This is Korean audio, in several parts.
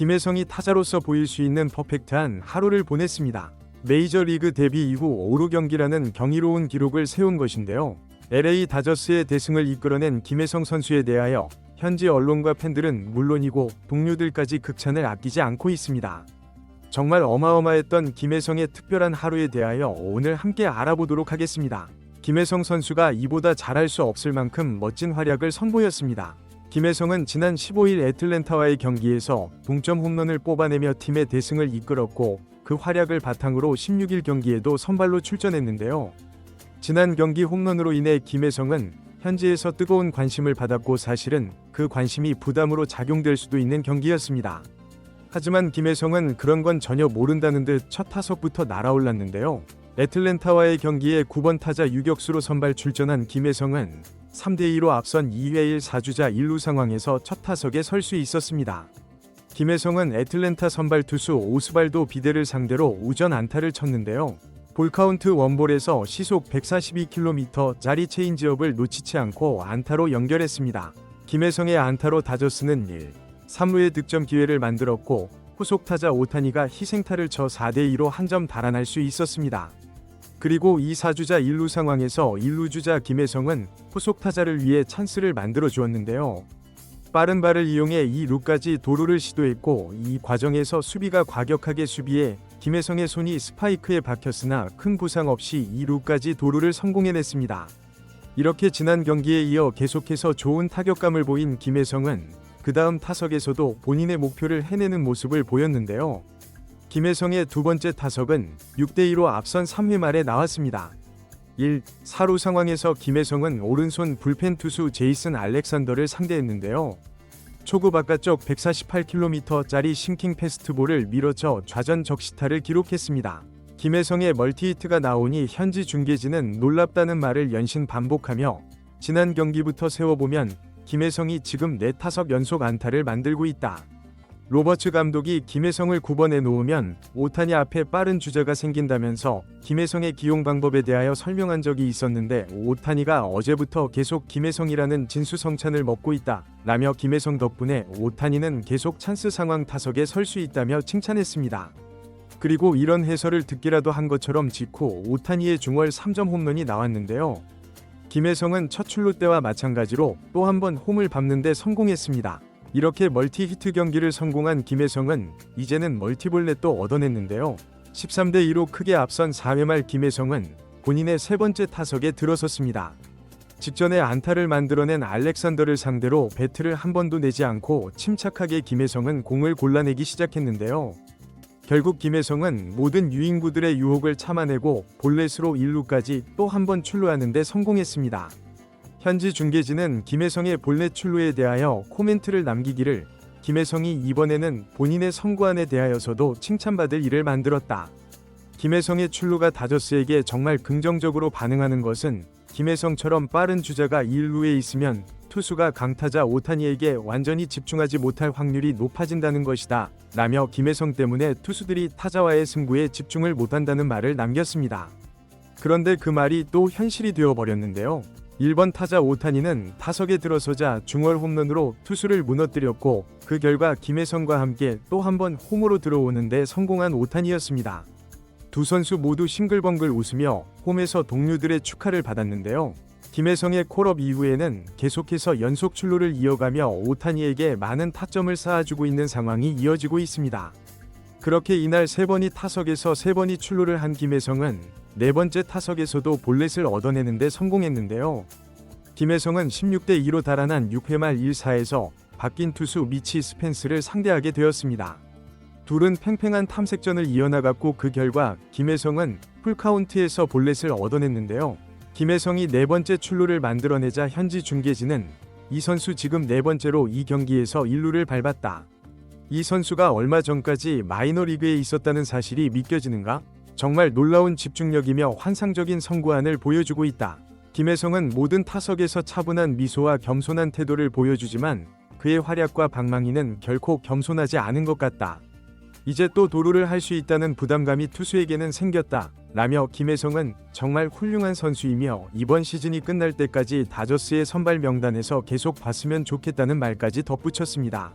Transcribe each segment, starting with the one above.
김혜성이 타자로서 보일 수 있는 퍼펙트한 하루를 보냈습니다. 메이저리그 데뷔 이후 5루 경기라는 경이로운 기록을 세운 것인데요. LA 다저스의 대승을 이끌어낸 김혜성 선수에 대하여 현지 언론과 팬들은 물론이고 동료들까지 극찬을 아끼지 않고 있습니다. 정말 어마어마했던 김혜성의 특별한 하루에 대하여 오늘 함께 알아보도록 하겠습니다. 김혜성 선수가 이보다 잘할 수 없을 만큼 멋진 활약을 선보였습니다. 김혜성은 지난 15일 애틀랜타와의 경기에서 동점 홈런을 뽑아내며 팀의 대승을 이끌었고 그 활약을 바탕으로 16일 경기에도 선발로 출전했는데요. 지난 경기 홈런으로 인해 김혜성은 현지에서 뜨거운 관심을 받았고 사실은 그 관심이 부담으로 작용될 수도 있는 경기였습니다. 하지만 김혜성은 그런 건 전혀 모른다는 듯 첫 타석부터 날아올랐는데요. 애틀랜타와의 경기에 9번 타자 유격수로 선발 출전한 김혜성은 3대2로 앞선 2회 1 4주자 1루 상황에서 첫 타석에 설 수 있었습니다. 김혜성은 애틀랜타 선발 투수 오스발도 비데를 상대로 우전 안타를 쳤는데요. 볼카운트 원볼에서 시속 142km짜리 체인지업을 놓치지 않고 안타로 연결했습니다. 김혜성의 안타로 다저스는 1, 3루의 득점 기회를 만들었고 후속 타자 오타니가 희생타를 쳐 4대2로 한 점 달아날 수 있었습니다. 그리고 2, 4주자 1루 상황에서 1루 주자 김혜성은 후속 타자를 위해 찬스를 만들어 주었는데요. 빠른 발을 이용해 2루까지 도루를 시도했고 이 과정에서 수비가 과격하게 수비해 김혜성의 손이 스파이크에 박혔으나 큰 부상 없이 2루까지 도루를 성공해냈습니다. 이렇게 지난 경기에 이어 계속해서 좋은 타격감을 보인 김혜성은 그 다음 타석에서도 본인의 목표를 해내는 모습을 보였는데요. 김혜성의 두 번째 타석은 6대2로 앞선 3회 말에 나왔습니다. 1, 4루 상황에서 김혜성은 오른손 불펜 투수 제이슨 알렉산더를 상대했는데요. 초구 바깥쪽 148km짜리 싱킹 패스트볼을 밀어쳐 좌전 적시타를 기록했습니다. 김혜성의 멀티히트가 나오니 현지 중계진은 놀랍다는 말을 연신 반복하며 지난 경기부터 세워보면 김혜성이 지금 4타석 연속 안타를 만들고 있다. 로버츠 감독이 김혜성을 9번에 놓으면 오타니 앞에 빠른 주자가 생긴다면서 김혜성의 기용 방법에 대하여 설명한 적이 있었는데 오타니가 어제부터 계속 김혜성이라는 진수성찬을 먹고 있다 라며 김혜성 덕분에 오타니는 계속 찬스 상황 타석에 설 수 있다며 칭찬했습니다. 그리고 이런 해설을 듣기라도 한 것처럼 직후 오타니의 중월 3점 홈런이 나왔는데요. 김혜성은 첫 출루 때와 마찬가지로 또 한 번 홈을 밟는 데 성공했습니다. 이렇게 멀티히트 경기를 성공한 김혜성은 이제는 멀티볼넷도 얻어냈는데요. 13대2로 크게 앞선 4회 말 김혜성은 본인의 세 번째 타석에 들어섰습니다. 직전에 안타를 만들어낸 알렉산더를 상대로 배트를 한 번도 내지 않고 침착하게 김혜성은 공을 골라내기 시작했는데요. 결국 김혜성은 모든 유인구들의 유혹을 참아내고 볼넷으로 1루까지 또 한 번 출루하는 데 성공했습니다. 현지 중계진은 김혜성의 볼넷 출루에 대하여 코멘트를 남기기를 김혜성이 이번에는 본인의 선구안에 대하여서도 칭찬받을 일을 만들었다. 김혜성의 출루가 다저스에게 정말 긍정적으로 반응하는 것은 김혜성처럼 빠른 주자가 1루에 있으면 투수가 강타자 오타니에게 완전히 집중하지 못할 확률이 높아진다는 것이다 라며 김혜성 때문에 투수들이 타자와의 승부에 집중을 못한다는 말을 남겼습니다. 그런데 그 말이 또 현실이 되어버렸는데요. 1번 타자 오타니는 타석에 들어서자 중월 홈런으로 투수를 무너뜨렸고 그 결과 김혜성과 함께 또 한 번 홈으로 들어오는데 성공한 오타니였습니다. 두 선수 모두 싱글벙글 웃으며 홈에서 동료들의 축하를 받았는데요. 김혜성의 콜업 이후에는 계속해서 연속 출루를 이어가며 오타니에게 많은 타점을 쌓아주고 있는 상황이 이어지고 있습니다. 그렇게 이날 3번이 타석에서 3번이 출루를 한 김혜성은 네 번째 타석에서도 볼넷을 얻어내는데 성공했는데요. 김혜성은 16대2로 달아난 6회 말 1사에서 바뀐 투수 미치 스펜스를 상대하게 되었습니다. 둘은 팽팽한 탐색전을 이어나갔고 그 결과 김혜성은 풀카운트에서 볼넷을 얻어냈는데요. 김혜성이 네 번째 출루를 만들어내자 현지 중계진은 이 선수 지금 네 번째로 이 경기에서 1루를 밟았다. 이 선수가 얼마 전까지 마이너리그에 있었다는 사실이 믿겨지는가? 정말 놀라운 집중력이며 환상적인 선구안을 보여주고 있다. 김혜성은 모든 타석에서 차분한 미소와 겸손한 태도를 보여주지만 그의 활약과 방망이는 결코 겸손하지 않은 것 같다. 이제 또 도루를 할 수 있다는 부담감이 투수에게는 생겼다 라며 김혜성은 정말 훌륭한 선수이며 이번 시즌이 끝날 때까지 다저스의 선발 명단에서 계속 봤으면 좋겠다는 말까지 덧붙였습니다.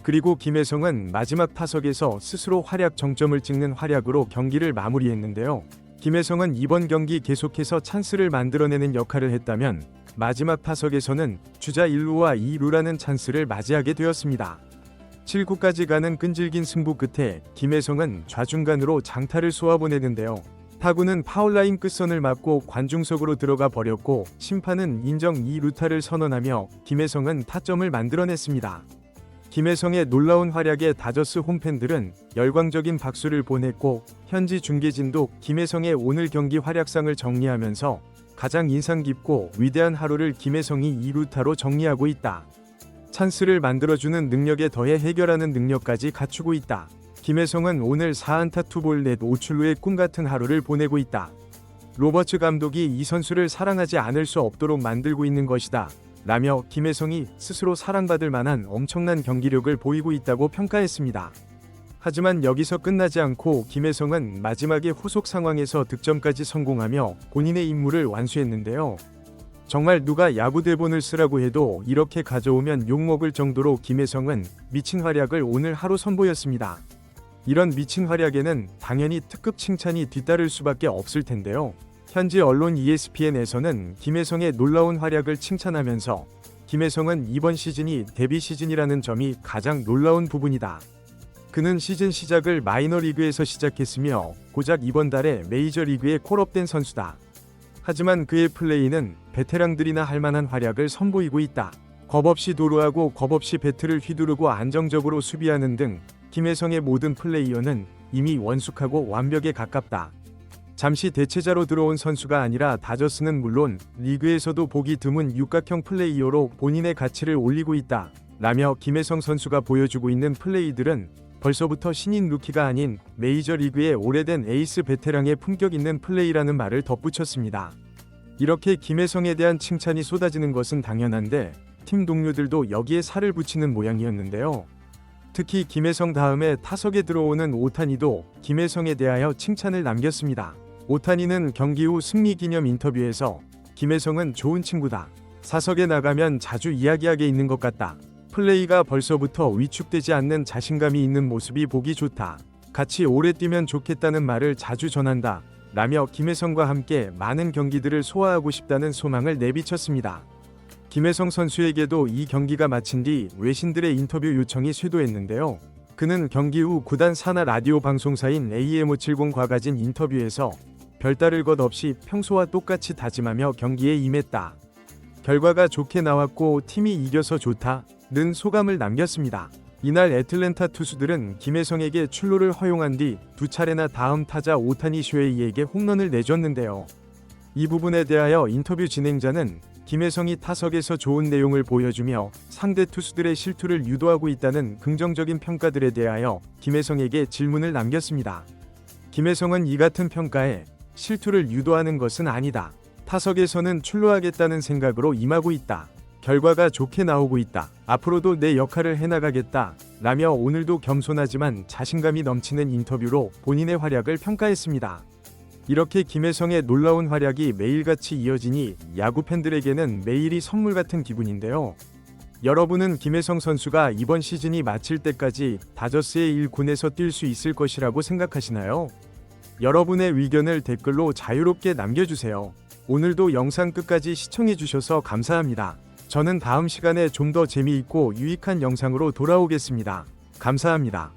그리고 김혜성은 마지막 타석에서 스스로 활약 정점을 찍는 활약으로 경기를 마무리했는데요. 김혜성은 이번 경기 계속해서 찬스를 만들어내는 역할을 했다면 마지막 타석에서는 주자 1루와 2루라는 찬스를 맞이하게 되었습니다. 7구까지 가는 끈질긴 승부 끝에 김혜성은 좌중간으로 장타를 쏘아보내는데요. 타구는 파울라인 끝선을 맞고 관중석으로 들어가 버렸고 심판은 인정 2루타를 선언하며 김혜성은 타점을 만들어냈습니다. 김혜성의 놀라운 활약에 다저스 홈팬들은 열광적인 박수를 보냈고 현지 중계진도 김혜성의 오늘 경기 활약상을 정리하면서 가장 인상 깊고 위대한 하루를 김혜성이 2루타로 정리하고 있다. 찬스를 만들어주는 능력에 더해 해결하는 능력까지 갖추고 있다. 김혜성은 오늘 4안타 투볼 넷 5출루의 꿈같은 하루를 보내고 있다. 로버츠 감독이 이 선수를 사랑하지 않을 수 없도록 만들고 있는 것이다. 라며 김혜성이 스스로 사랑받을 만한 엄청난 경기력을 보이고 있다고 평가했습니다. 하지만 여기서 끝나지 않고 김혜성은 마지막에 후속 상황에서 득점까지 성공하며 본인의 임무를 완수했는데요. 정말 누가 야구 대본을 쓰라고 해도 이렇게 가져오면 욕먹을 정도로 김혜성은 미친 활약을 오늘 하루 선보였습니다. 이런 미친 활약에는 당연히 특급 칭찬이 뒤따를 수밖에 없을 텐데요. 현지 언론 ESPN에서는 김혜성의 놀라운 활약을 칭찬하면서 김혜성은 이번 시즌이 데뷔 시즌이라는 점이 가장 놀라운 부분이다. 그는 시즌 시작을 마이너리그에서 시작했으며 고작 이번 달에 메이저리그에 콜업된 선수다. 하지만 그의 플레이는 베테랑들이나 할 만한 활약을 선보이고 있다. 겁없이 도루하고 겁없이 배트를 휘두르고 안정적으로 수비하는 등 김혜성의 모든 플레이어는 이미 원숙하고 완벽에 가깝다. 잠시 대체자로 들어온 선수가 아니라 다저스는 물론 리그에서도 보기 드문 육각형 플레이어로 본인의 가치를 올리고 있다. 라며 김혜성 선수가 보여주고 있는 플레이들은 벌써부터 신인 루키가 아닌 메이저리그의 오래된 에이스 베테랑의 품격 있는 플레이라는 말을 덧붙였습니다. 이렇게 김혜성에 대한 칭찬이 쏟아지는 것은 당연한데 팀 동료들도 여기에 살을 붙이는 모양이었는데요. 특히 김혜성 다음에 타석에 들어오는 오타니도 김혜성에 대하여 칭찬을 남겼습니다. 오타니는 경기 후 승리 기념 인터뷰에서 김혜성은 좋은 친구다. 사석에 나가면 자주 이야기하게 있는 것 같다. 플레이가 벌써부터 위축되지 않는 자신감이 있는 모습이 보기 좋다. 같이 오래 뛰면 좋겠다는 말을 자주 전한다. 라며 김혜성과 함께 많은 경기들을 소화하고 싶다는 소망을 내비쳤습니다. 김혜성 선수에게도 이 경기가 마친 뒤 외신들의 인터뷰 요청이 쇄도했는데요. 그는 경기 후 구단 산하 라디오 방송사인 AM570과 가진 인터뷰에서 별다를 것 없이 평소와 똑같이 다짐하며 경기에 임했다. 결과가 좋게 나왔고 팀이 이겨서 좋다. 는 소감을 남겼습니다. 이날 애틀랜타 투수들은 김혜성에게 출루를 허용한 뒤 두 차례나 다음 타자 오타니 쇼헤이에게 홈런을 내줬는데요. 이 부분에 대하여 인터뷰 진행자는 김혜성이 타석에서 좋은 내용을 보여주며 상대 투수들의 실투를 유도하고 있다는 긍정적인 평가들에 대하여 김혜성에게 질문을 남겼습니다. 김혜성은 이 같은 평가에 실투를 유도하는 것은 아니다. 타석에서는 출루하겠다는 생각으로 임하고 있다. 결과가 좋게 나오고 있다. 앞으로도 내 역할을 해나가겠다. 라며 오늘도 겸손하지만 자신감이 넘치는 인터뷰로 본인의 활약을 평가했습니다. 이렇게 김혜성의 놀라운 활약이 매일같이 이어지니 야구 팬들에게는 매일이 선물 같은 기분인데요. 여러분은 김혜성 선수가 이번 시즌이 마칠 때까지 다저스의 1군에서 뛸 수 있을 것이라고 생각하시나요? 여러분의 의견을 댓글로 자유롭게 남겨주세요. 오늘도 영상 끝까지 시청해주셔서 감사합니다. 저는 다음 시간에 좀 더 재미있고 유익한 영상으로 돌아오겠습니다. 감사합니다.